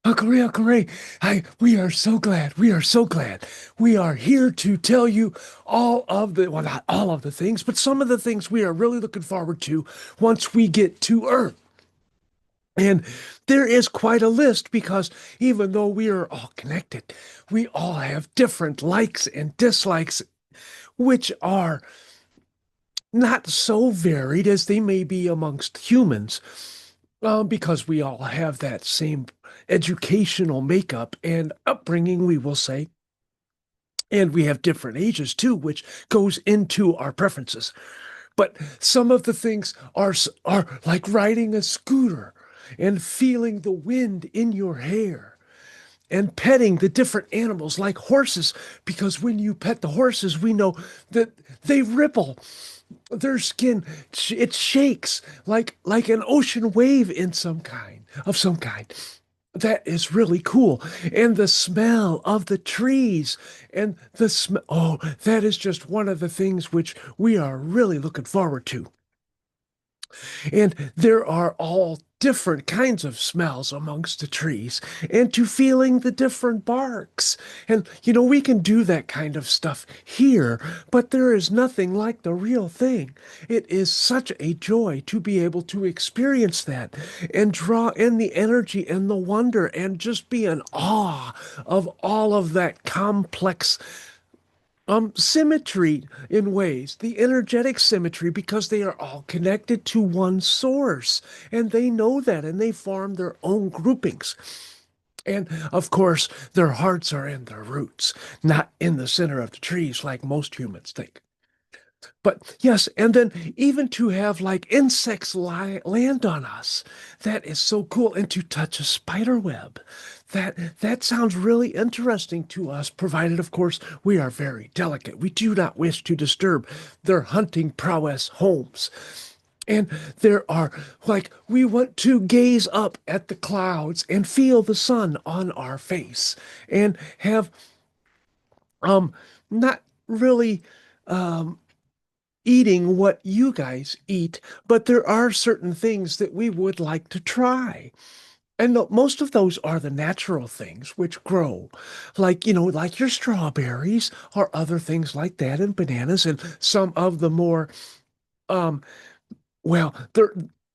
Uncle Ray, we are so glad. We are so glad. We are here to tell you well, not all of the things, but some of the things we are really looking forward to once we get to Earth. And there is quite a list because even though we are all connected, we all have different likes and dislikes, which are not so varied as they may be amongst humans, because we all have that same educational makeup and upbringing, we will say. And we have different ages too, which goes into our preferences. But some of the things are like riding a scooter and feeling the wind in your hair and petting the different animals like horses, because when you pet the horses, we know that they ripple. Their skin, it shakes like an ocean wave in some kind. That is really cool. And the smell of the trees and the smell, oh, that is just one of the things which we are really looking forward to. And there are all different kinds of smells amongst the trees, and to feeling the different barks. And, we can do that kind of stuff here, but there is nothing like the real thing. It is such a joy to be able to experience that and draw in the energy and the wonder and just be in awe of all of that complex symmetry in ways, the energetic symmetry, because they are all connected to one source, and they know that, and they form their own groupings. And of course, their hearts are in their roots, not in the center of the trees like most humans think. But yes, and then even to have like insects land on us, that is so cool. And to touch a spider web, that sounds really interesting to us, provided, of course, we are very delicate. We do not wish to disturb their hunting prowess homes. And there are, like, we want to gaze up at the clouds and feel the sun on our face and have, um, not really, um, eating what you guys eat, but there are certain things that we would like to try. And most of those are the natural things which grow, like, like your strawberries or other things like that, and bananas, and some of the more, um, well,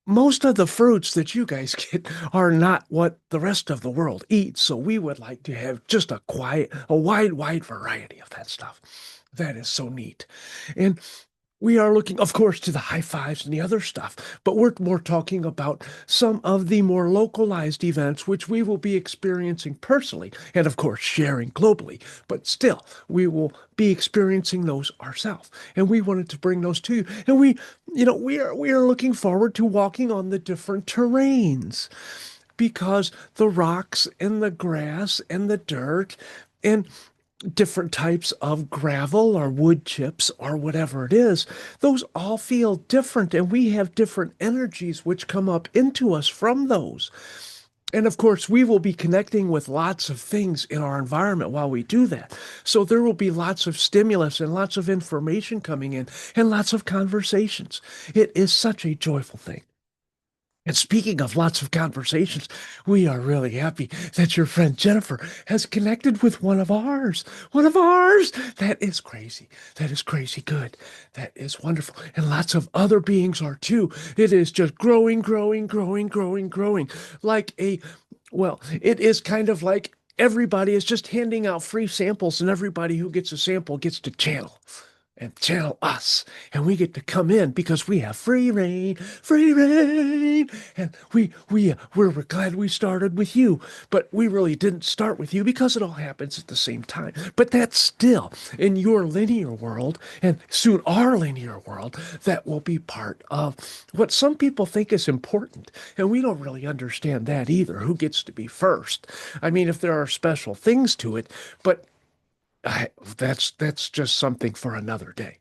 most of the fruits that you guys get are not what the rest of the world eats. So we would like to have just a wide variety of that stuff. That is so neat. And we are looking, of course, to the high fives and the other stuff, but we're more talking about some of the more localized events which we will be experiencing personally, and of course, sharing globally. But still, we will be experiencing those ourselves, and we wanted to bring those to you. And we are looking forward to walking on the different terrains, because the rocks and the grass and the dirt and different types of gravel or wood chips or whatever it is, those all feel different, and we have different energies which come up into us from those. And of course, we will be connecting with lots of things in our environment while we do that. So there will be lots of stimulus and lots of information coming in and lots of conversations. It is such a joyful thing. And speaking of lots of conversations, we are really happy that your friend Jennifer has connected with one of ours. One of ours! That is crazy. That is crazy good. That is wonderful. And lots of other beings are too. It is just growing, growing, growing, growing, growing. Well, it is kind of like everybody is just handing out free samples, and everybody who gets a sample gets to channel us, and we get to come in because we have free reign. And we're glad we started with you, but we really didn't start with you because it all happens at the same time. But that's still in your linear world, and soon our linear world, that will be part of what some people think is important, and we don't really understand that either, who gets to be first. I mean, if there are special things to it, but that's just something for another day.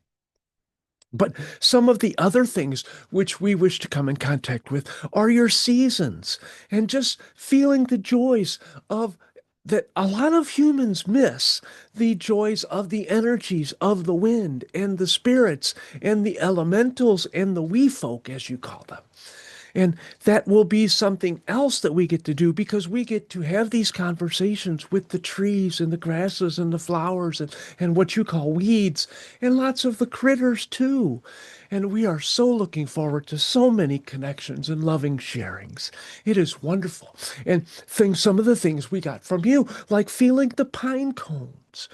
But some of the other things which we wish to come in contact with are your seasons, and just feeling the joys of that. A lot of humans miss the joys of the energies of the wind and the spirits and the elementals and the wee folk, as you call them. And that will be something else that we get to do because we get to have these conversations with the trees and the grasses and the flowers and what you call weeds and lots of the critters too. And we are so looking forward to so many connections and loving sharings. It is wonderful. And some of the things we got from you, like feeling the pine cones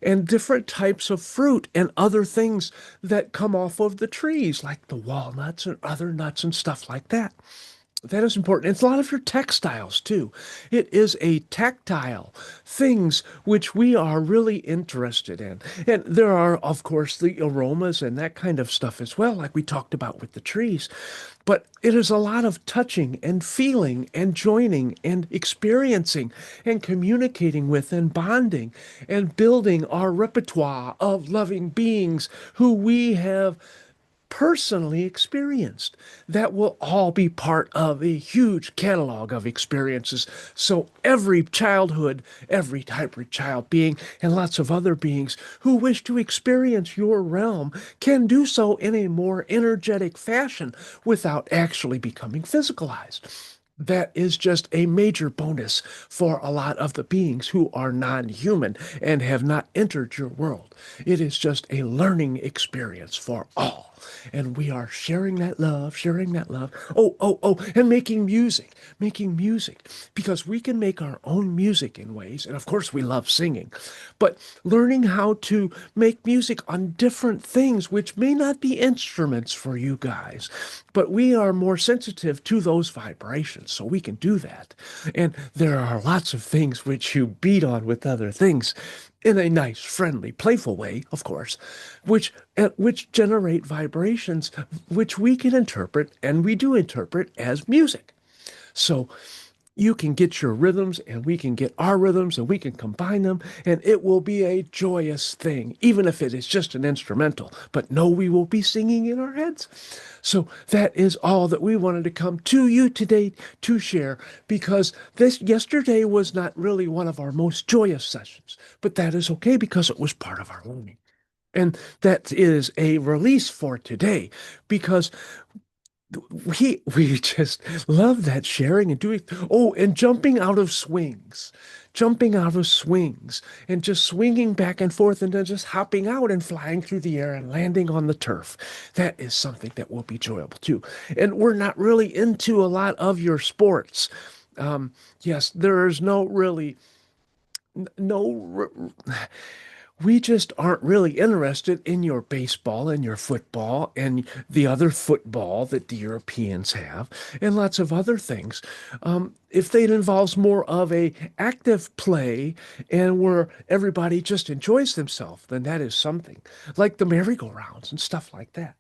and different types of fruit and other things that come off of the trees, like the walnuts and other nuts and stuff like that. That is important. It's a lot of your textiles too. It is a tactile things which we are really interested in. And there are, of course, the aromas and that kind of stuff as well, like we talked about with the trees. But it is a lot of touching and feeling and joining and experiencing and communicating with and bonding and building our repertoire of loving beings who we have personally experienced. That will all be part of a huge catalog of experiences. So every childhood, every hybrid child being, and lots of other beings who wish to experience your realm can do so in a more energetic fashion without actually becoming physicalized. That is just a major bonus for a lot of the beings who are non-human and have not entered your world. It is just a learning experience for all. And we are sharing that love, sharing that love. And making music, because we can make our own music in ways. And of course, we love singing, but learning how to make music on different things, which may not be instruments for you guys, but we are more sensitive to those vibrations, so we can do that. And there are lots of things which you beat on with other things in a nice, friendly, playful way, of course, which generate vibrations which we can interpret, and we do interpret as music. So you can get your rhythms and we can get our rhythms and we can combine them, and it will be a joyous thing, even if it is just an instrumental. But no, we will be singing in our heads. So that is all that we wanted to come to you today to share, because this yesterday was not really one of our most joyous sessions, but that is okay because it was part of our learning. And that is a release for today, because we just love that sharing and doing. Oh, and jumping out of swings and just swinging back and forth and then just hopping out and flying through the air and landing on the turf. That is something that will be enjoyable too. And we're not really into a lot of your sports. Yes, there is no really no we just aren't really interested in your baseball and your football and the other football that the Europeans have and lots of other things. If it involves more of a active play and where everybody just enjoys themselves, then that is something like the merry-go-rounds and stuff like that.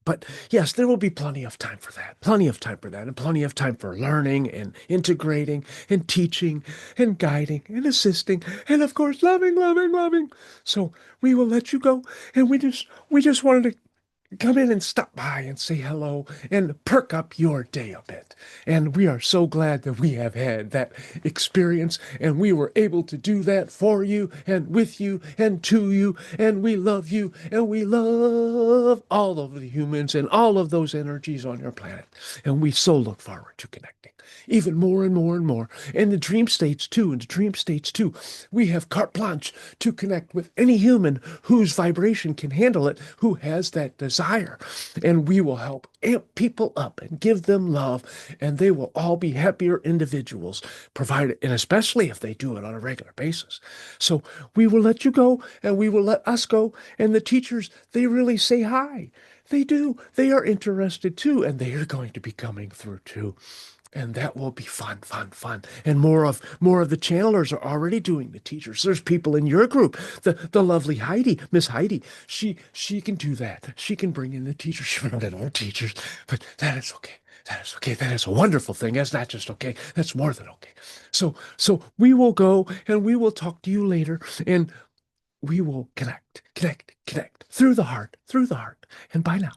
But yes, there will be plenty of time for that, plenty of time for that, and plenty of time for learning and integrating and teaching and guiding and assisting and of course loving, loving, loving. So we will let you go, and we just wanted to come in and stop by and say hello and perk up your day a bit. And we are so glad that we have had that experience and we were able to do that for you and with you and to you. And we love you and we love all of the humans and all of those energies on your planet. And we so look forward to connecting even more and more and more. And the dream states too, and the dream states too. We have carte blanche to connect with any human whose vibration can handle it, who has that desire. And we will help amp people up and give them love, and they will all be happier individuals, provided, and especially if they do it on a regular basis. So we will let you go, and we will let us go. And the teachers, they really say hi. They do. They are interested too, and they are going to be coming through too. And that will be fun, fun, fun. And more of the channelers are already doing the teachers. There's people in your group. The lovely Heidi, Miss Heidi, she can do that. She can bring in the teachers. She brought in our teachers, but that is okay. That is okay. That is a wonderful thing. That's not just okay. That's more than okay. So we will go and we will talk to you later, and we will connect through the heart. And bye now.